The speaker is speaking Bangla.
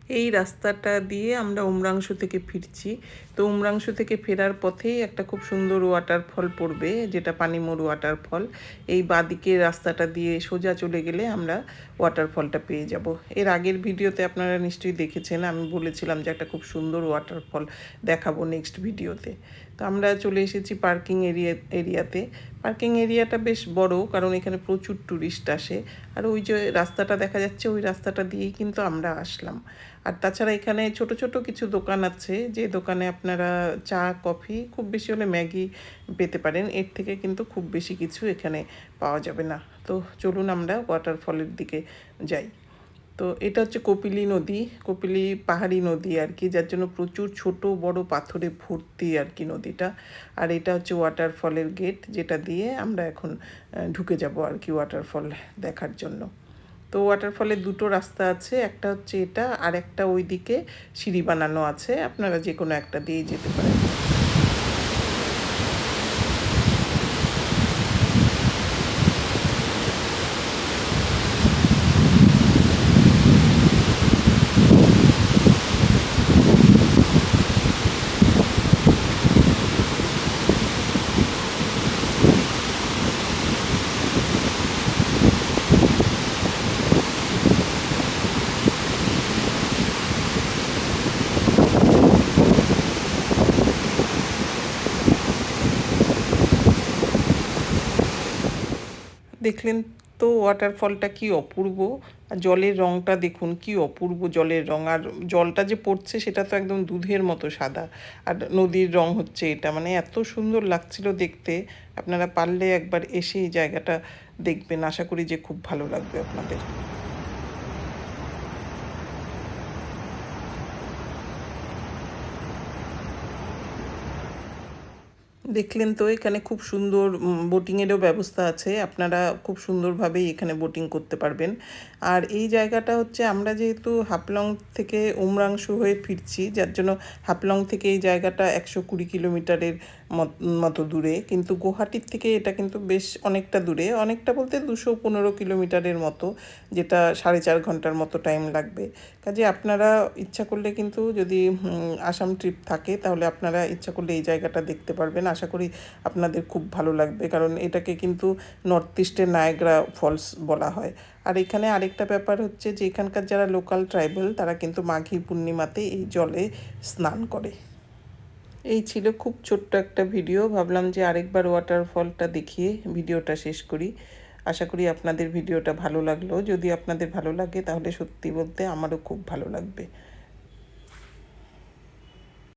এই রাস্তাটা দিয়ে আমরা উমরাংশু থেকে ফিরছি। তো উমরাংশু থেকে ফেরার পথেই একটা খুব সুন্দর ওয়াটারফল পড়বে, যেটা পানিমড় ওয়াটারফল। এই বাঁদিকের রাস্তাটা দিয়ে সোজা চলে গেলে আমরা ওয়াটারফলটা পেয়ে যাব। এর আগের ভিডিওতে আপনারা নিশ্চয়ই দেখেছেন, আমি বলেছিলাম যে একটা খুব সুন্দর ওয়াটারফল দেখাবো নেক্সট ভিডিওতে। তো আমরা চলে এসেছি পার্কিং এরিয়াতে। পার্কিং এরিয়াটা বেশ বড়, কারণ এখানে প্রচুর ট্যুরিস্ট আসে। আর ওই যে রাস্তাটা দেখা যাচ্ছে, ওই রাস্তাটা দিয়েই কিন্তু আমরা আসলাম। আর তাছাড়া এখানে ছোট ছোট কিছু দোকান আছে, যে দোকানে আপনারা চা, কফি, খুব বেশি হলে ম্যাগি পেতে পারেন। এর থেকে কিন্তু খুব বেশি কিছু এখানে পাওয়া যাবে না। তো চলুন আমরা ওয়াটারফলের দিকে যাই। তো এটা হচ্ছে কপিলী নদী, কপিলী পাহাড়ি নদী আর কি, যার জন্য প্রচুর ছোট বড় পাথরে ভর্তি আর কি নদীটা। আর এটা হচ্ছে ওয়াটারফলের গেট, যেটা দিয়ে আমরা এখন ঢুকে যাব আর কি ওয়াটারফল দেখার জন্য। তো ওয়াটারফলের দুটো রাস্তা আছে, একটা হচ্ছে এটা, আর একটা ওই দিকে সিঁড়ি বানানো আছে, আপনারা যে কোনো একটা দিয়েই যেতে পারেন। দেখলেন তো ওয়াটারফলটা কি অপূর্ব। আর জলের রঙটা দেখুন, কি অপূর্ব জলের রঙ। আর জলটা যে পড়ছে সেটা তো একদম দুধের মতো সাদা। আর নদীর রঙ হচ্ছে এটা, মানে এত সুন্দর লাগছিল দেখতে। আপনারা পারলে একবার এসে এই জায়গাটা দেখবেন, আশা করি যে খুব ভালো লাগবে আপনাদের। দেখলেন তো এখানে খুব সুন্দর বোটিংয়েরও ব্যবস্থা আছে, আপনারা খুব সুন্দরভাবেই এখানে বোটিং করতে পারবেন। আর এই জায়গাটা হচ্ছে, আমরা যেহেতু হাফলং থেকে উমরাংশু হয়ে ফিরছি, যার জন্য হাফলং থেকে এই জায়গাটা 120 কিলোমিটারের মতো দূরে, কিন্তু গুয়াহাটির থেকে এটা কিন্তু বেশ অনেকটা দূরে, অনেকটা বলতে 215 কিলোমিটারের মতো, যেটা 4.5 ঘন্টার মতো টাইম লাগবে। কাজে আপনারা ইচ্ছা করলে কিন্তু, যদি আসাম ট্রিপ থাকে, তাহলে আপনারা ইচ্ছা করলে এই জায়গাটা দেখতে পারবেন। আশা করি আপনাদের খুব ভালো লাগবে, কারণ এটাকে কিন্তু নর্থ ইস্টের নায়াগ্রা ফলস বলা হয়। আর এখানে আরেকটা ব্যাপার হচ্ছে যে, এখানকার যারা লোকাল ট্রাইবাল, তারা কিন্তু মাঘী পূর্ণিমাতে এই জলে স্নান করে। এই ছিল খুব ছোট্ট একটা ভিডিও, ভাবলাম যে আরেকবার ওয়াটারফলটা দেখিয়ে ভিডিওটা শেষ করি। আশা করি আপনাদের ভিডিওটা ভালো লাগলো। যদি আপনাদের ভালো লাগে, তাহলে সত্যি বলতে আমারও খুব ভালো লাগবে।